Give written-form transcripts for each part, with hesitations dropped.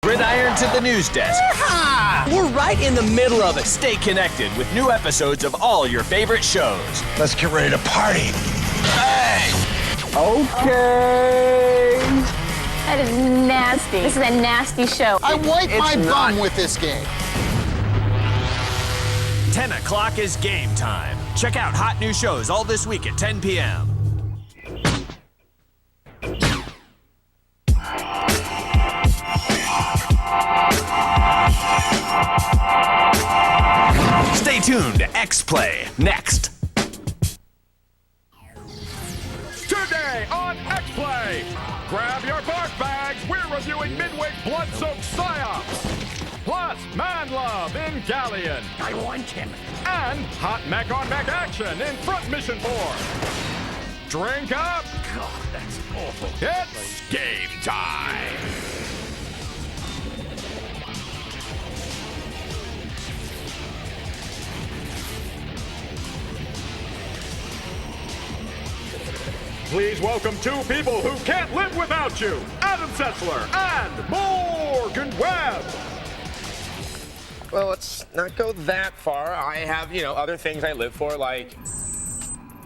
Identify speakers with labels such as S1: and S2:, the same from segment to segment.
S1: Gridiron to the news desk.
S2: Yeehaw!
S1: We're right in the middle of it. Stay connected with new episodes of all your favorite shows.
S3: Let's get ready to party. Bang!
S1: Okay.
S4: That is nasty. This is a nasty show.
S2: I wipe my bum with this game.
S1: 10 o'clock is game time. Check out hot new shows all this week at 10 p.m. Stay tuned to X-Play next.
S5: Today on X-Play, grab your bark bags. We're reviewing Midway's blood-soaked Psi-Ops. Plus, Man Love in Galleon.
S3: I want him.
S5: And hot mech-on-mech action in Front Mission 4. Drink up.
S3: God, that's awful.
S5: It's game time. Please welcome two people who can't live without you, Adam Setzler and Morgan Webb.
S6: Well, let's not go that far. I have, other things I live for, like...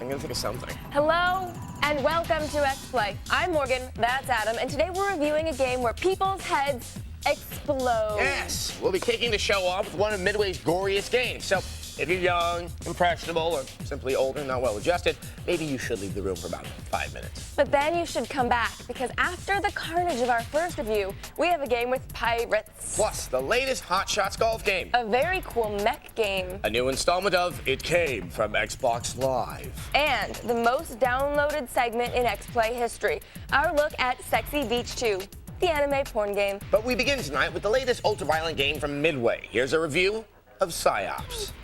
S6: I'm gonna think of something.
S4: Hello and welcome to X-Play. I'm Morgan, that's Adam, and today we're reviewing a game where people's heads explode.
S6: Yes, we'll be kicking the show off with one of Midway's goriest games. So, if you're young, impressionable, or simply older, not well-adjusted, maybe you should leave the room for about 5 minutes.
S4: But then you should come back, because after the carnage of our first review, we have a game with pirates.
S6: Plus, the latest Hot Shots golf game.
S4: A very cool mech game.
S6: A new installment of It Came from Xbox Live.
S4: And the most downloaded segment in X-Play history, our look at Sexy Beach 2, the anime porn game.
S6: But we begin tonight with the latest ultra-violent game from Midway. Here's a review of Psi-Ops.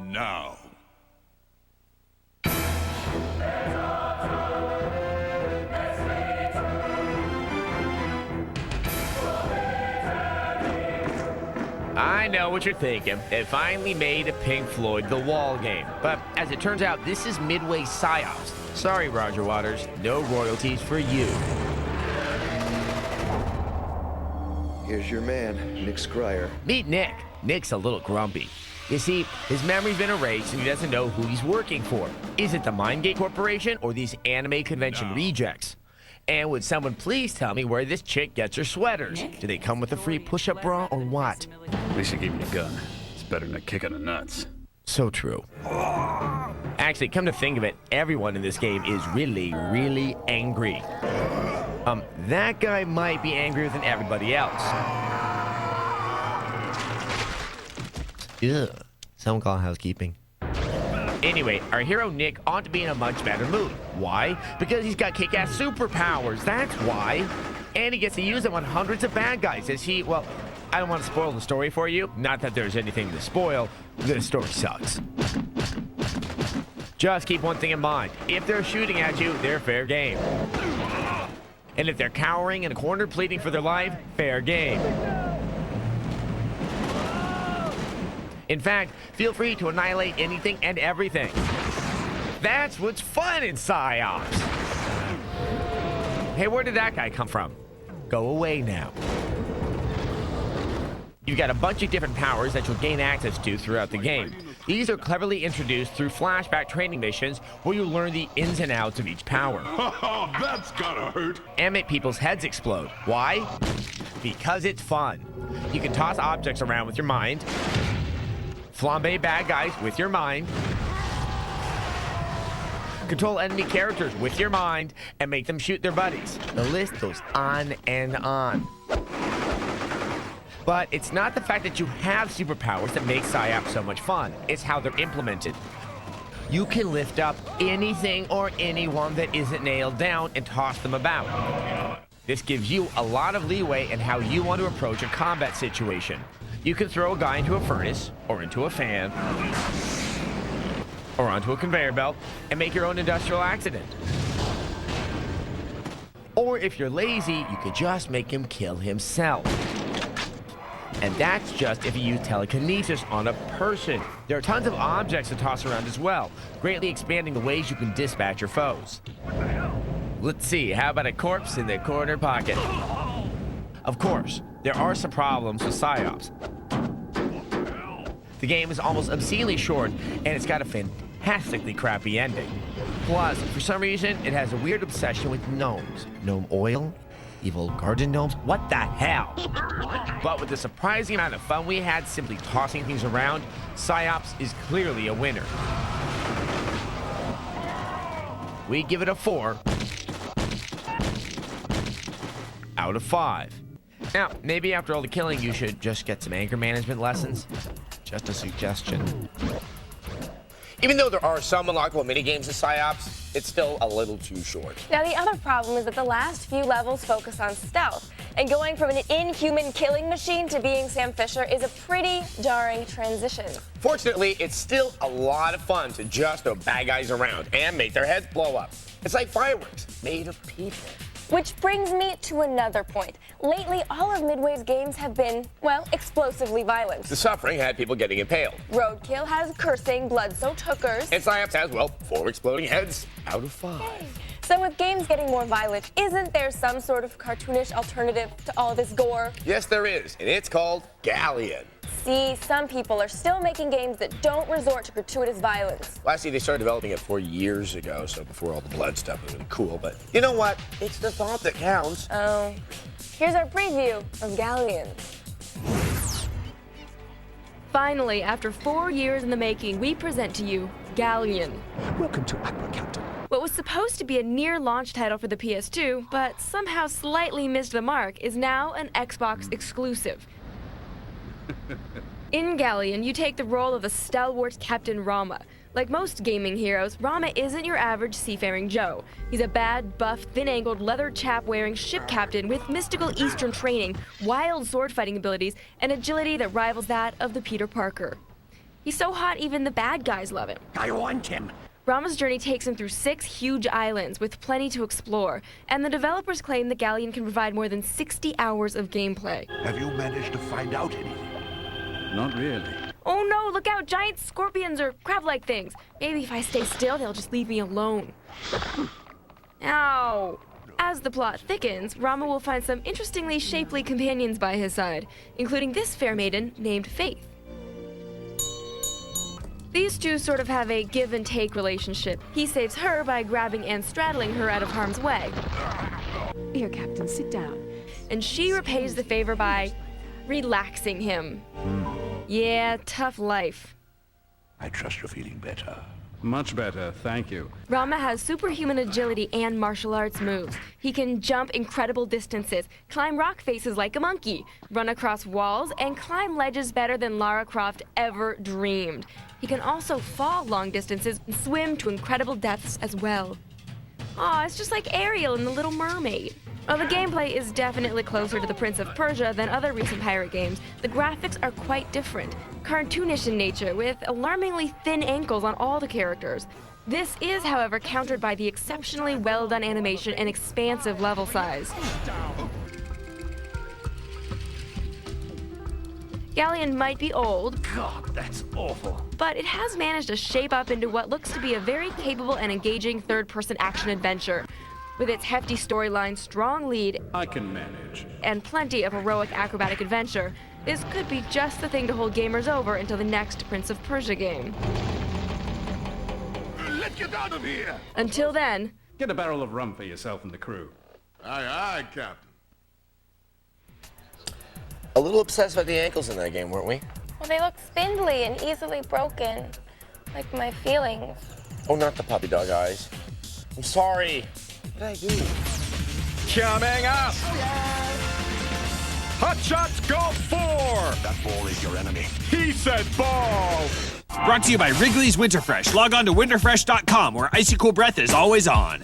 S5: Now.
S7: I know what you're thinking. They finally made a Pink Floyd The Wall game. But as it turns out, this is Midway Psi-Ops. Sorry, Roger Waters, no royalties for you.
S8: Here's your man, Nick Scryer.
S7: Meet Nick. Nick's a little grumpy. You see, his memory's been erased and he doesn't know who he's working for. Is it the Mindgate Corporation or these anime convention rejects? And would someone please tell me where this chick gets her sweaters? Do they come with a free push-up bra or what?
S9: At least you gave me a gun. It's better than a kick in the nuts.
S7: So true. Actually, come to think of it, everyone in this game is really, really angry. That guy might be angrier than everybody else. Ugh. Someone call housekeeping. Anyway, our hero Nick ought to be in a much better mood. Why? Because he's got kick-ass superpowers, that's why. And he gets to use them on hundreds of bad guys as he, well, I don't want to spoil the story for you. Not that there's anything to spoil. The story sucks. Just keep one thing in mind. If they're shooting at you, they're fair game. And if they're cowering in a corner pleading for their life, fair game. In fact, feel free to annihilate anything and everything. That's what's fun in Psi-Ops. Hey, where did that guy come from? Go away now. You've got a bunch of different powers that you'll gain access to throughout the game. These are cleverly introduced through flashback training missions where you learn the ins and outs of each power.
S5: That's gotta hurt.
S7: And make people's heads explode. Why? Because it's fun. You can toss objects around with your mind, flambe bad guys with your mind, control enemy characters with your mind, and make them shoot their buddies. The list goes on and on. But it's not the fact that you have superpowers that makes Psi-Ops so much fun. It's how they're implemented. You can lift up anything or anyone that isn't nailed down and toss them about. This gives you a lot of leeway in how you want to approach a combat situation. You can throw a guy into a furnace, or into a fan, or onto a conveyor belt, and make your own industrial accident. Or if you're lazy, you could just make him kill himself. And that's just if you use telekinesis on a person. There are tons of objects to toss around as well, greatly expanding the ways you can dispatch your foes. Let's see, how about a corpse in the corner pocket? Of course, there are some problems with Psi-Ops. The game is almost obscenely short, and it's got a fantastically crappy ending. Plus, for some reason, it has a weird obsession with gnomes. Gnome oil? Evil garden gnomes? What the hell? But with the surprising amount of fun we had simply tossing things around, Psi-Ops is clearly a winner. We give it a 4 out of 5. Now, maybe after all the killing, you should just get some anger management lessons. Just a suggestion.
S6: Even though there are some unlockable minigames in Psi-Ops, it's still a little too short.
S4: Now, the other problem is that the last few levels focus on stealth, and going from an inhuman killing machine to being Sam Fisher is a pretty jarring transition.
S6: Fortunately, it's still a lot of fun to just throw bad guys around and make their heads blow up. It's like fireworks made of people.
S4: Which brings me to another point. Lately, all of Midway's games have been, well, explosively violent.
S6: The Suffering had people getting impaled.
S4: Roadkill has cursing, blood-soaked hookers.
S6: And Psi-Ops has, well, 4 exploding heads out of 5.
S4: So with games getting more violent, isn't there some sort of cartoonish alternative to all this gore?
S6: Yes, there is, and it's called Galleon.
S4: See, some people are still making games that don't resort to gratuitous violence.
S6: Well, actually, they started developing it 4 years ago, so before all the blood stuff was really cool. But you know what? It's the thought that counts.
S4: Oh. Here's our preview of Galleon.
S10: Finally, after 4 years in the making, we present to you Galleon.
S3: Welcome to Aqua, Captain.
S10: What was supposed to be a near-launch title for the PS2, but somehow slightly missed the mark, is now an Xbox exclusive. In Galleon, you take the role of a stalwart Captain Rama. Like most gaming heroes, Rama isn't your average seafaring Joe. He's a bad, buff, thin-angled, leather chap-wearing ship captain with mystical Eastern training, wild sword-fighting abilities, and agility that rivals that of the Peter Parker. He's so hot even the bad guys love him.
S3: I want him.
S10: Rama's journey takes him through 6 huge islands with plenty to explore, and the developers claim that Galleon can provide more than 60 hours of gameplay.
S3: Have you managed to find out anything?
S9: Not really.
S10: Oh no, look out, giant scorpions or crab-like things. Maybe if I stay still, they'll just leave me alone. Ow! As the plot thickens, Rama will find some interestingly shapely companions by his side, including this fair maiden named Faith. These two sort of have a give-and-take relationship. He saves her by grabbing and straddling her out of harm's way.
S11: Here, Captain, sit down.
S10: And she repays the favor by relaxing him. Yeah, tough life.
S3: I trust you're feeling better.
S9: Much better, thank you.
S10: Rama has superhuman agility and martial arts moves. He can jump incredible distances, climb rock faces like a monkey, run across walls, and climb ledges better than Lara Croft ever dreamed. He can also fall long distances and swim to incredible depths as well. Aw, it's just like Ariel in The Little Mermaid. While the gameplay is definitely closer to the Prince of Persia than other recent pirate games, the graphics are quite different, cartoonish in nature, with alarmingly thin ankles on all the characters. This is, however, countered by the exceptionally well-done animation and expansive level size. Galleon might be old,
S3: God, that's awful.
S10: but it has managed to shape up into what looks to be a very capable and engaging third-person action adventure. With its hefty storyline, strong lead,
S9: I can manage.
S10: and plenty of heroic acrobatic adventure, this could be just the thing to hold gamers over until the next Prince of Persia game.
S3: Let's get out of here.
S10: Until then,
S9: Get a barrel of rum for yourself and the crew.
S3: Aye, aye, Captain.
S6: A little obsessed by the ankles in that game, weren't we?
S4: Well, they look spindly and easily broken, like my feelings.
S6: Oh, not the puppy dog eyes. I'm sorry. What did I do?
S5: Coming up! Hot Shots Golf 4!
S3: That ball is your enemy.
S5: He said ball!
S1: Brought to you by Wrigley's Winterfresh. Log on to winterfresh.com where icy cool breath is always on.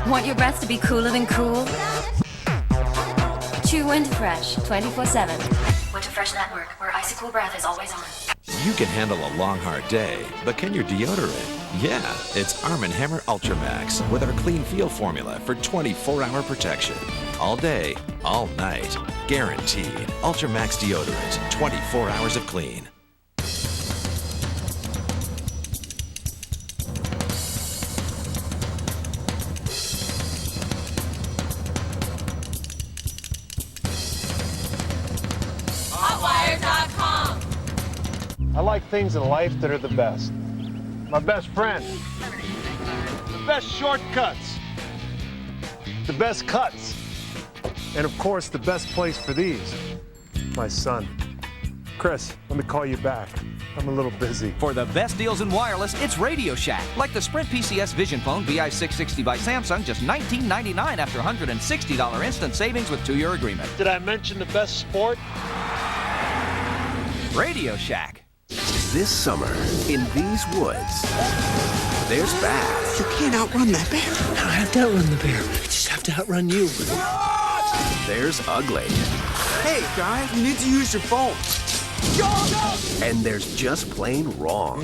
S11: Want your breath to be cooler than cool? Chew Winterfresh 24/7. Winterfresh Network, where icy cool breath is always on.
S12: You can handle a long, hard day, but can your deodorant? Yeah, it's Arm & Hammer Ultra Max with our Clean Feel formula for 24-hour protection. All day, all night. Guaranteed. Ultra Max deodorant, 24 hours of clean.
S13: like things in life that are the best. My best friend. The best shortcuts. The best cuts. And of course, the best place for these. My son. Chris, let me call you back. I'm a little busy.
S14: For the best deals in wireless, it's Radio Shack. Like the Sprint PCS Vision Phone VI660 by Samsung, just $19.99 after $160 instant savings with 2-year agreement.
S13: Did I mention the best sport?
S14: Radio Shack.
S15: This summer, in these woods, there's bad.
S16: You can't outrun that bear. I don't have to outrun the bear. I just have to outrun you.
S15: There's ugly.
S16: Hey, guy, you need to use your phone.
S15: And there's just plain wrong.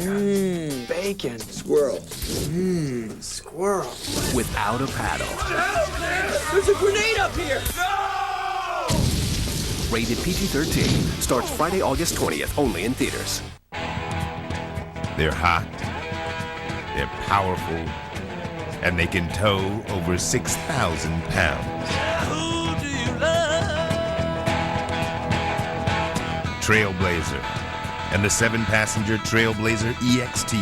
S16: Bacon. Squirrel. Squirrel.
S15: Without a paddle.
S16: There's a grenade up here!
S15: Rated PG-13. Starts Friday, August 20th, only in theaters.
S17: They're hot, they're powerful, and they can tow over 6,000 pounds.
S16: Who do you love?
S17: Trailblazer and the 7-passenger Trailblazer EXT.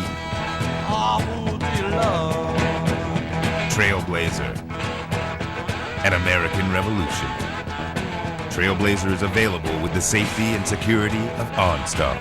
S16: Oh, who do you love?
S17: Trailblazer, an American revolution. Trailblazer is available with the safety and security of OnStar.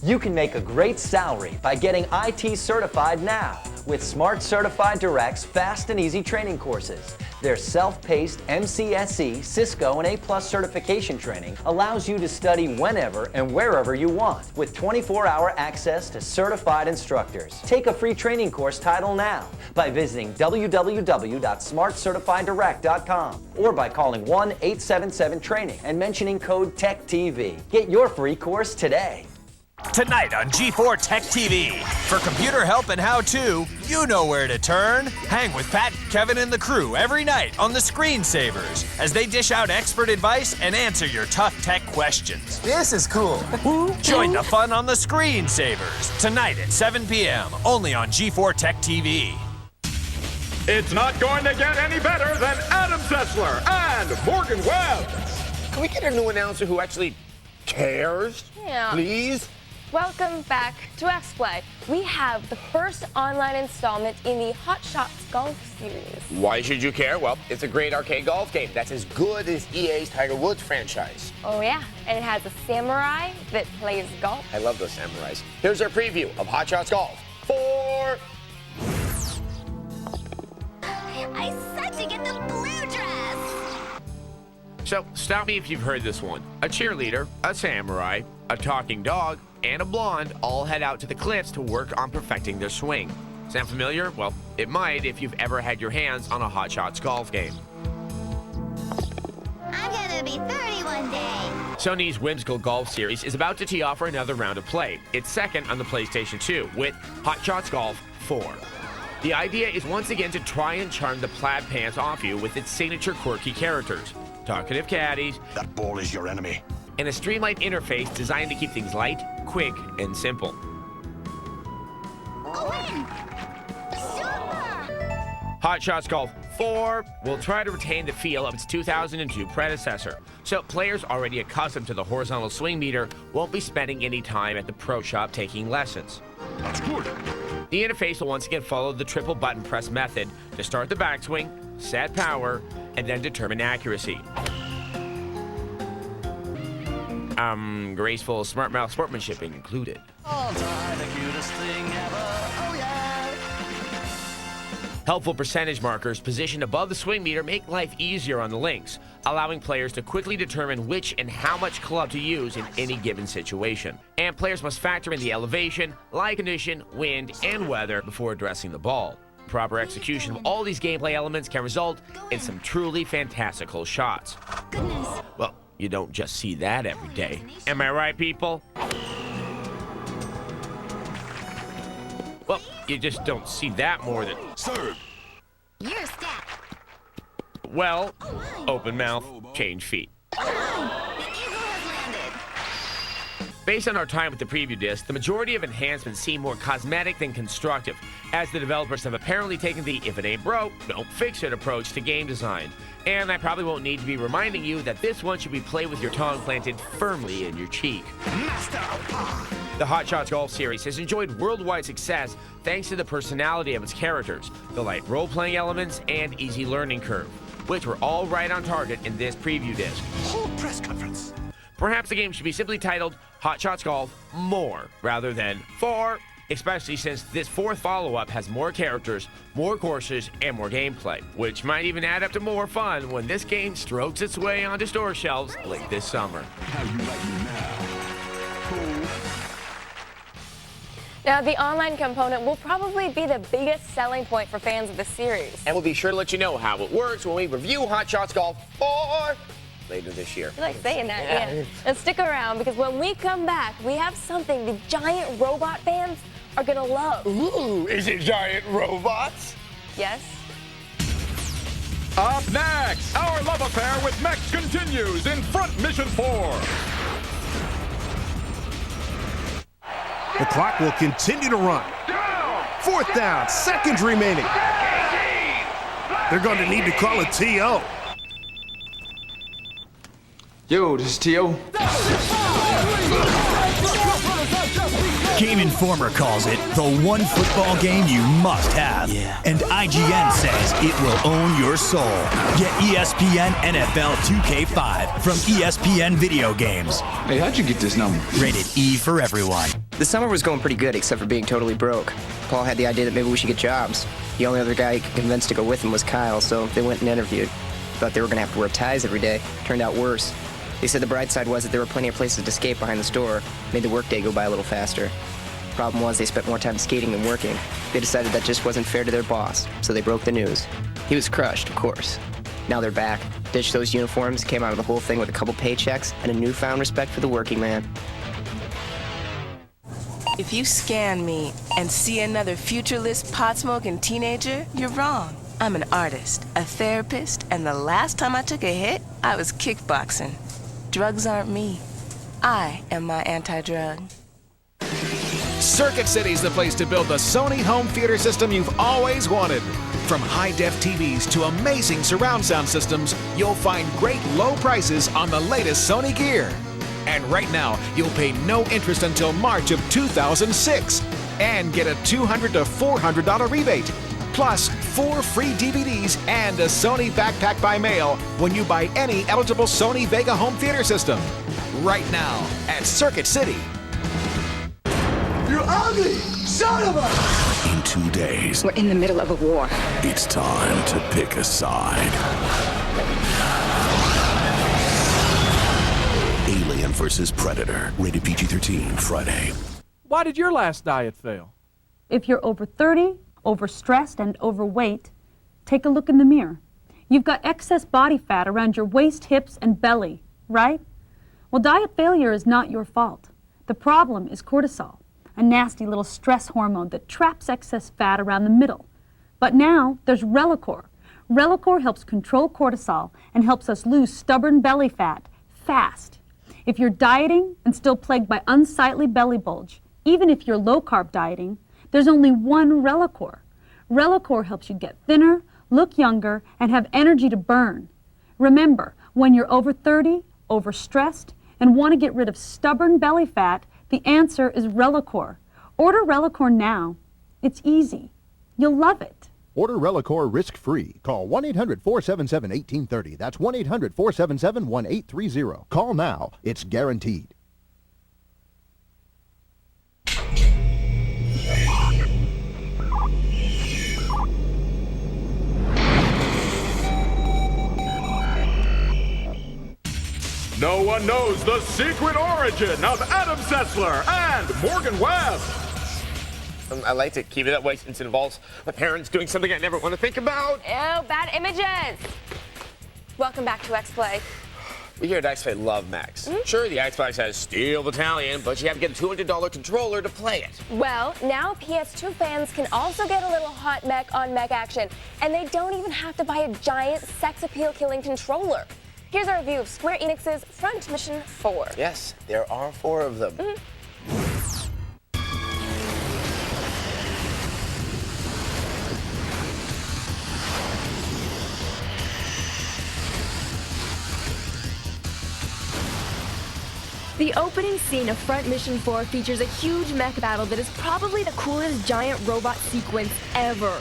S18: You can make a great salary by getting IT certified now with Smart Certified Direct's fast and easy training courses. Their self-paced MCSE, Cisco, and A+ certification training allows you to study whenever and wherever you want with 24-hour access to certified instructors. Take a free training course title now by visiting www.smartcertifieddirect.com or by calling 1-877-TRAINING and mentioning code TECHTV. Get your free course today.
S1: Tonight on G4 Tech TV. For computer help and how-to, you know where to turn. Hang with Pat, Kevin, and the crew every night on the Screensavers as they dish out expert advice and answer your tough tech questions.
S16: This is cool.
S1: Join the fun on the Screensavers tonight at 7 p.m. only on G4 Tech TV.
S5: It's not going to get any better than Adam Sessler and Morgan Webb.
S6: Can we get a new announcer who actually cares?
S4: Yeah.
S6: Please?
S4: Welcome back to X-Play. We have the first online installment in the Hot Shots Golf series.
S6: Why should you care? Well, it's a great arcade golf game that's as good as EA's Tiger Woods franchise.
S4: Oh yeah, and it has a samurai that plays golf.
S6: I love those samurais. Here's our preview of Hot Shots Golf. Fore!
S11: I said to get the blue dress!
S7: So, stop me if you've heard this one. A cheerleader, a samurai, a talking dog, and a blonde all head out to the cliffs to work on perfecting their swing. Sound familiar? Well, it might if you've ever had your hands on a Hot Shots golf game.
S11: I'm gonna be 30 one day.
S7: Sony's whimsical golf series is about to tee off for another round of play. It's second on the PlayStation 2 with Hot Shots Golf 4. The idea is once again to try and charm the plaid pants off you with its signature quirky characters. Talkative caddies.
S3: That ball is your enemy.
S7: And a streamlined interface designed to keep things light, quick, and simple. Hot Shots Golf 4 will try to retain the feel of its 2002 predecessor, so players already accustomed to the horizontal swing meter won't be spending any time at the pro shop taking lessons.
S3: That's good.
S7: The interface will once again follow the triple button press method to start the backswing, set power, and then determine accuracy. Graceful smart mouth sportsmanship included.
S16: All time, the cutest thing ever. Oh yeah.
S7: Helpful percentage markers positioned above the swing meter make life easier on the links, allowing players to quickly determine which and how much club to use in any given situation. And players must factor in the elevation, lie condition, wind, and weather before addressing the ball. Proper execution of all these gameplay elements can result in some truly fantastical shots. Well, you don't just see that every day. Am I right, people? Well, you just don't see that more than...
S3: Serve.
S11: You're stat.
S7: Well, open mouth, change feet.
S11: The eagle has landed.
S7: Based on our time with the preview disc, the majority of enhancements seem more cosmetic than constructive, as the developers have apparently taken the if it ain't broke, don't fix it approach to game design. And I probably won't need to be reminding you that this one should be played with your tongue planted firmly in your cheek. The Hot Shots Golf series has enjoyed worldwide success thanks to the personality of its characters, the light role-playing elements, and easy learning curve, which were all right on target in this preview disc.
S3: Hold press conference.
S7: Perhaps the game should be simply titled Hot Shots Golf More, rather than Fore, especially since this fourth follow-up has more characters, more courses, and more gameplay, which might even add up to more fun when this game strokes its way onto store shelves late this summer.
S3: How you like me now?
S4: Now, the online component will probably be the biggest selling point for fans of the series.
S6: And we'll be sure to let you know how it works when we review Hot Shots Golf 4 later this year.
S4: I like saying that, yeah. And stick around, because when we come back, we have something the giant robot fans are gonna love.
S6: Ooh, is it giant robots?
S4: Yes.
S5: Up next, our love affair with mechs continues in Front Mission 4.
S19: The clock will continue to run. 4th down, seconds remaining. They're going to need to call a TO.
S20: Yo, this is T.O.
S21: Game Informer calls it the one football game you must have. Yeah. And IGN says it will own your soul. Get ESPN NFL 2K5 from ESPN Video Games.
S20: Hey, how'd you get this number?
S21: Rated E for everyone.
S22: The summer was going pretty good, except for being totally broke. Paul had the idea that maybe we should get jobs. The only other guy he could convince to go with him was Kyle, so they went and interviewed. Thought they were going to have to wear ties every day. Turned out worse. They said the bright side was that there were plenty of places to escape behind the store. Made the workday go by a little faster. Problem was they spent more time skating than working. They decided that just wasn't fair to their boss, so they broke the news. He was crushed, of course. Now they're back. Ditched those uniforms, came out of the whole thing with a couple paychecks and a newfound respect for the working man.
S23: If you scan me and see another futureless, pot-smoking teenager, you're wrong. I'm an artist, a therapist, and the last time I took a hit, I was kickboxing. Drugs aren't me. I am my anti-drug.
S24: Circuit City's the place to build the Sony home theater system you've always wanted. From high-def TVs to amazing surround sound systems, you'll find great low prices on the latest Sony gear. And right now, you'll pay no interest until March of 2006 and get a $200 to $400 rebate. Plus, 4 free DVDs and a Sony backpack by mail when you buy any eligible Sony Vega home theater system. Right now at Circuit City.
S16: You're ugly! Son of a...
S21: In 2 days,
S25: we're in the middle of a war.
S21: It's time to pick a side. Alien vs. Predator. Rated PG-13. Friday.
S26: Why did your last diet fail?
S27: If you're over 30, overstressed, and overweight, take a look in the mirror. You've got excess body fat around your waist, hips, and belly, right? Well, diet failure is not your fault. The problem is cortisol, a nasty little stress hormone that traps excess fat around the middle. But now there's Relacor. Relacor helps control cortisol and helps us lose stubborn belly fat fast. If you're dieting and still plagued by unsightly belly bulge, even if you're low-carb dieting, there's only one Relacor. Relacor helps you get thinner, look younger, and have energy to burn. Remember, when you're over 30, overstressed, and want to get rid of stubborn belly fat, the answer is Relacor. Order Relacor now. It's easy. You'll love it.
S28: Order Relacor risk-free. Call 1-800-477-1830. That's 1-800-477-1830. Call now. It's guaranteed.
S5: No one knows the secret origin of Adam Sessler and Morgan Webb.
S6: I like to keep it that way since it involves my parents doing something I never want to think about.
S4: Ew, bad images. Welcome back to X-Play.
S6: We here at X-Play love mechs. Sure, the Xbox has Steel Battalion, but you have to get a $200 controller to play it.
S4: Well, now PS2 fans can also get a little hot mech on mech action, and they don't even have to buy a giant sex appeal killing controller. Here's our review of Square Enix's Front Mission 4.
S6: Yes, there are 4 of them.
S2: The opening scene of Front Mission 4 features a huge mech battle that is probably the coolest giant robot sequence ever.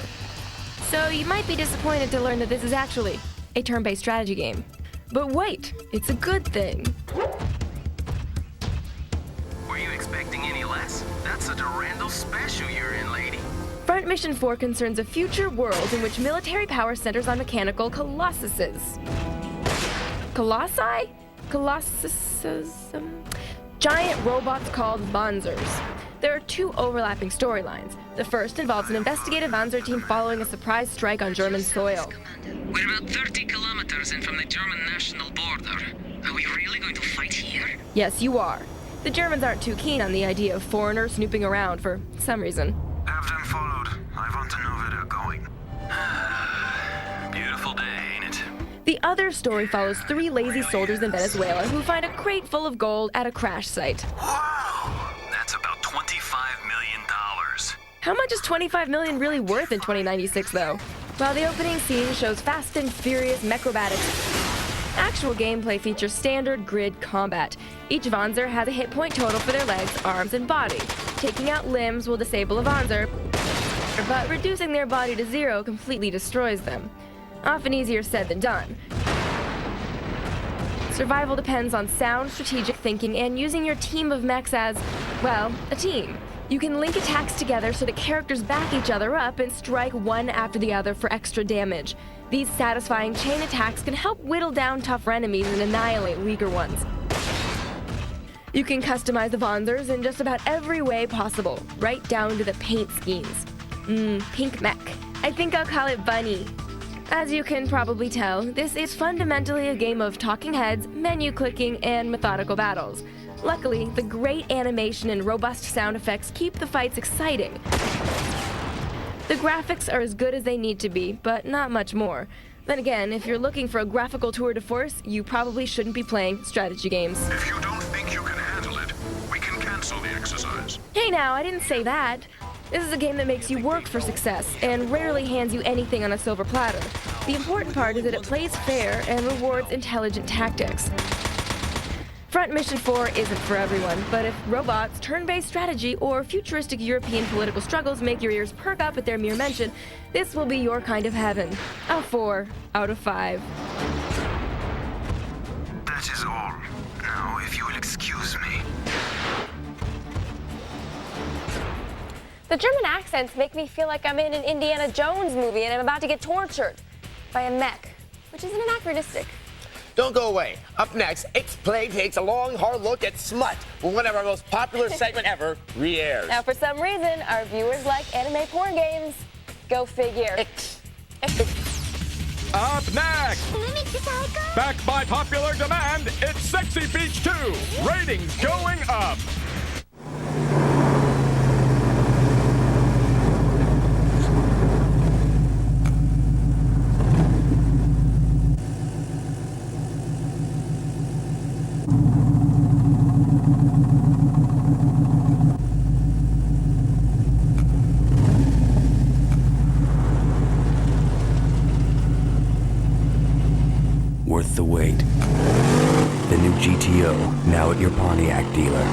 S2: So you might be disappointed to learn that this is actually a turn-based strategy game. But wait, it's a good thing.
S8: Were you expecting any less? That's a Durandal special you're in, lady.
S2: Front Mission 4 concerns a future world in which military power centers on mechanical colossuses. Colossi? Giant robots called Wanzers. There are 2 overlapping storylines. The first involves an investigative Wanzer team following a surprise strike on German soil.
S8: We're about 30 kilometers in from the German national border. Are we really going to fight here?
S2: Yes, you are. The Germans aren't too keen on the idea of foreigners snooping around for some reason.
S8: Have them followed. I want to know where they're going. Beautiful day, ain't it?
S2: The other story follows 3 lazy soldiers in Venezuela who find a crate full of gold at a crash site.
S8: Wow! That's about $25 million.
S2: How much is $25 million really worth in 2096, though? While the opening scene shows fast and furious mechrobatics, actual gameplay features standard grid combat. Each Wanzer has a hit point total for their legs, arms, and body. Taking out limbs will disable a Wanzer, but reducing their body to 0 completely destroys them. Often easier said than done. Survival depends on sound, strategic thinking, and using your team of mechs as, well, a team. You can link attacks together so the characters back each other up and strike one after the other for extra damage. These satisfying chain attacks can help whittle down tougher enemies and annihilate weaker ones. You can customize the Wanzers in just about every way possible, right down to the paint schemes. Pink mech. I think I'll call it Bunny. As you can probably tell, this is fundamentally a game of talking heads, menu clicking, and methodical battles. Luckily, the great animation and robust sound effects keep the fights exciting. The graphics are as good as they need to be, but not much more. Then again, if you're looking for a graphical tour de force, you probably shouldn't be playing strategy games.
S8: If you don't think you can handle it, we can cancel the exercise.
S2: Hey now, I didn't say that. This is a game that makes you work for success, and rarely hands you anything on a silver platter. The important part is that it plays fair and rewards intelligent tactics. Front Mission 4 isn't for everyone, but if robots, turn-based strategy, or futuristic European political struggles make your ears perk up at their mere mention, this will be your kind of heaven. A 4 out of 5.
S8: That is all. Now, if you will excuse me.
S4: The German accents make me feel like I'm in an Indiana Jones movie and I'm about to get tortured by a mech, which is an anachronistic.
S6: Don't go away. Up next, X-Play takes a long, hard look at smut when one of our most popular segment ever re-airs.
S4: Now, for some reason, our viewers like anime porn games. Go figure.
S5: Up next, back by popular demand, it's Sexy Beach 2. Ratings going up.
S9: Worth the wait. The new GTO, now at your Pontiac dealer.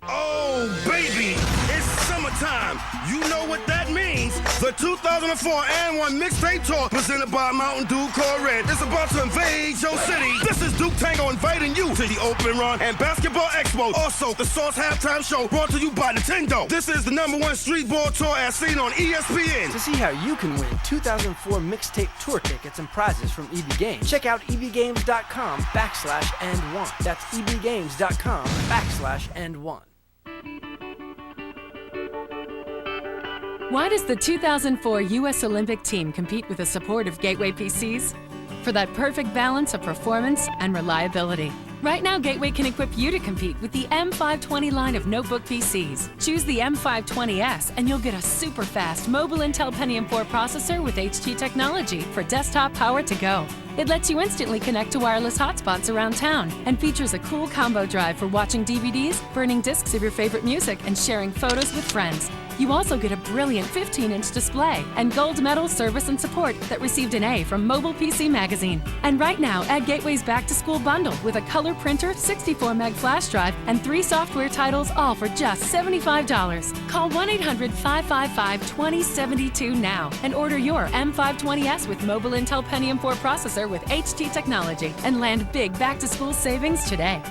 S19: Oh, baby, it's summertime. You know what that means. The 2004 and 1 mixtape tour presented by Mountain Dew Core Red is about to invade your city. This is Duke Tango inviting you to the Open Run and Basketball Expo. Also, the Sauce Halftime Show brought to you by Nintendo. This is the #1 street ball tour as seen on ESPN.
S10: To see how you can win 2004 mixtape tour tickets and prizes from EB Games, check out ebgames.com/and1. That's ebgames.com/and1.
S12: Why does the 2004 U.S. Olympic team compete with the support of Gateway PCs? For that perfect balance of performance and reliability. Right now, Gateway can equip you to compete with the M520 line of notebook PCs. Choose the M520S and you'll get a super fast mobile Intel Pentium 4 processor with HT technology for desktop power to go. It lets you instantly connect to wireless hotspots around town and features a cool combo drive for watching DVDs, burning discs of your favorite music, and sharing photos with friends. You also get a brilliant 15-inch display and gold medal service and support that received an A from Mobile PC Magazine. And right now, add Gateway's back-to-school bundle with a color printer, 64-meg flash drive, and 3 software titles, all for just $75. Call 1-800-555-2072 now and order your M520S with mobile Intel Pentium 4 processor with HT technology and land big back-to-school savings today.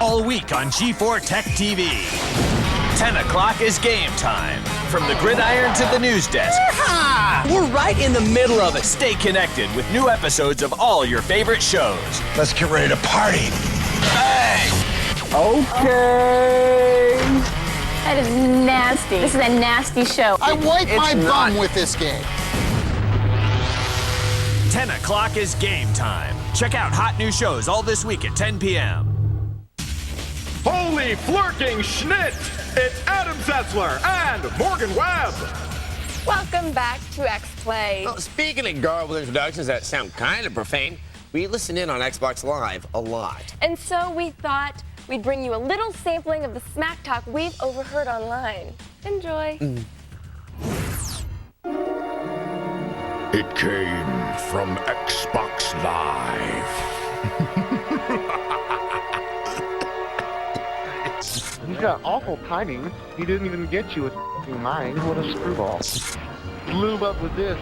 S21: All week on G4 Tech TV. 10 o'clock is game time. From the gridiron to the news desk. We're right in the middle of it. Stay connected with new episodes of all your favorite shows.
S19: Let's get ready to party.
S21: Hey!
S19: Okay.
S1: That is nasty. This is a nasty show.
S19: I wipe my bum with this game.
S21: 10 o'clock is game time. Check out hot new shows all this week at 10 p.m.
S5: Holy flirking schnit! It's Adam Setzler and Morgan Webb.
S4: Welcome back to X-Play.
S6: Well, speaking of garbled introductions that sound kind of profane, we listen in on Xbox Live a lot.
S4: And so we thought we'd bring you a little sampling of the smack talk we've overheard online. Enjoy.
S5: It came from Xbox Live.
S11: He's got awful timing. He didn't even get you with mine. What a screwball. Lube up with this.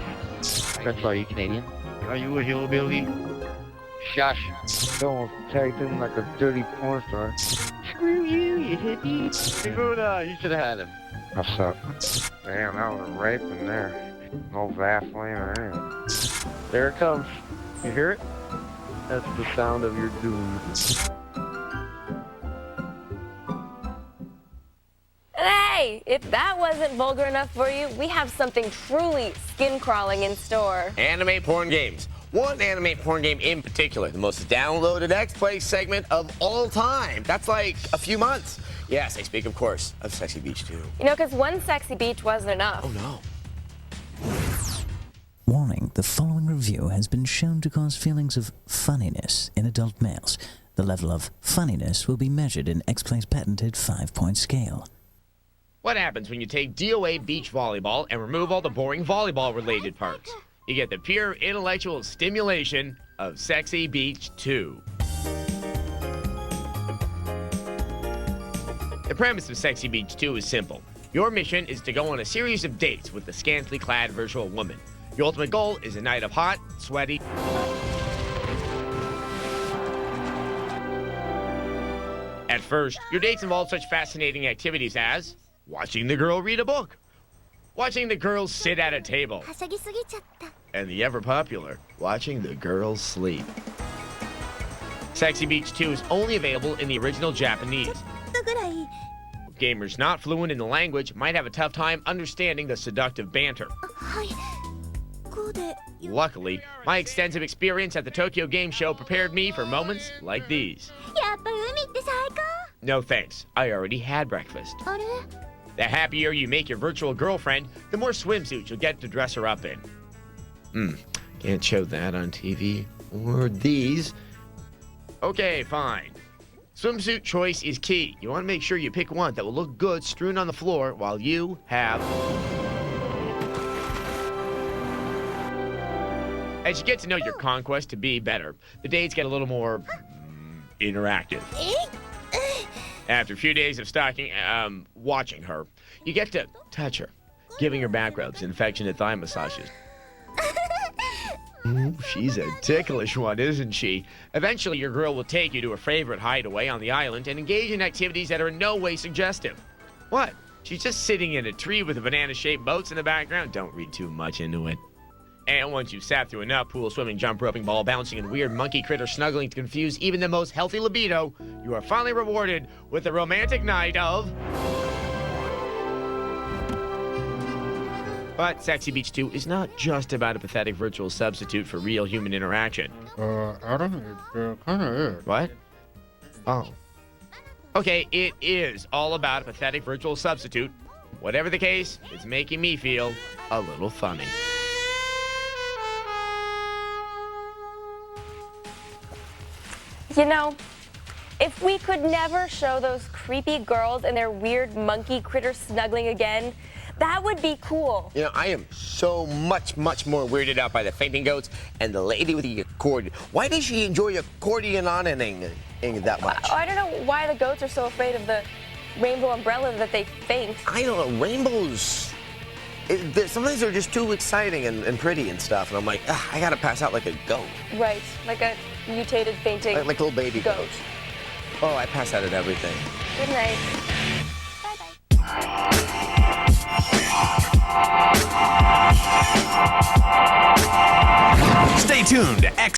S11: That's why you Canadian. Are you a hillbilly? Shush. Don't tagged him like a dirty porn star. Screw you, you hippie. You should have had him. What's up? Damn, that was a rape in there. No Vaseline or anything. There it comes. You hear it? That's the sound of your doom.
S4: Hey, if that wasn't vulgar enough for you, we have something truly skin-crawling in store.
S6: Anime porn games. One anime porn game in particular, the most downloaded X-Play segment of all time. That's like a few months. Yes, I speak, of course, of Sexy Beach 2.
S4: You know, because one sexy beach wasn't enough.
S6: Oh, no.
S13: Warning, the following review has been shown to cause feelings of funniness in adult males. The level of funniness will be measured in X-Play's patented 5-point scale.
S7: What happens when you take DOA beach volleyball and remove all the boring volleyball-related parts? You get the pure intellectual stimulation of Sexy Beach 2. The premise of Sexy Beach 2 is simple. Your mission is to go on a series of dates with the scantily clad virtual woman. Your ultimate goal is a night of hot, sweaty... At first, your dates involve such fascinating activities as watching the girl read a book, watching the girls sit at a table, and the ever-popular watching the girls sleep. Sexy Beach 2 is only available in the original Japanese. Gamers not fluent in the language might have a tough time understanding the seductive banter. Luckily, my extensive experience at the Tokyo Game Show prepared me for moments like these. No thanks, I already had breakfast. The happier you make your virtual girlfriend, the more swimsuits you'll get to dress her up in. Can't show that on TV. Or these. Okay, fine. Swimsuit choice is key. You want to make sure you pick one that will look good strewn on the floor while you have... As you get to know your conquest to be better, the dates get a little more interactive. After a few days of watching her, you get to touch her, giving her back rubs and affectionate thigh massages. Ooh, she's a ticklish one, isn't she? Eventually, your girl will take you to her favorite hideaway on the island and engage in activities that are in no way suggestive. What? She's just sitting in a tree with a banana-shaped boats in the background? Don't read too much into it. And once you've sat through enough pool swimming, jump roping, ball bouncing, and weird monkey critter snuggling to confuse even the most healthy libido, you are finally rewarded with a romantic night of... But Sexy Beach 2 is not just about a pathetic virtual substitute for real human interaction.
S11: Adam, it kind of is.
S7: What? Oh. Okay, it is all about a pathetic virtual substitute. Whatever the case, it's making me feel a little funny.
S4: You know, if we could never show those creepy girls and their weird monkey critters snuggling again, that would be cool.
S6: You know, I am so much more weirded out by the fainting goats and the lady with the accordion. Why does she enjoy accordion on-ing that much?
S4: I don't know why the goats are so afraid of the rainbow umbrella that they faint.
S6: I don't know, rainbows, sometimes they're just too exciting and pretty and stuff, and I'm like, I gotta pass out like a goat.
S4: Right, like a mutated fainting
S6: Like a little baby goat. Oh, I pass out at everything.
S4: Good night.
S21: Stay tuned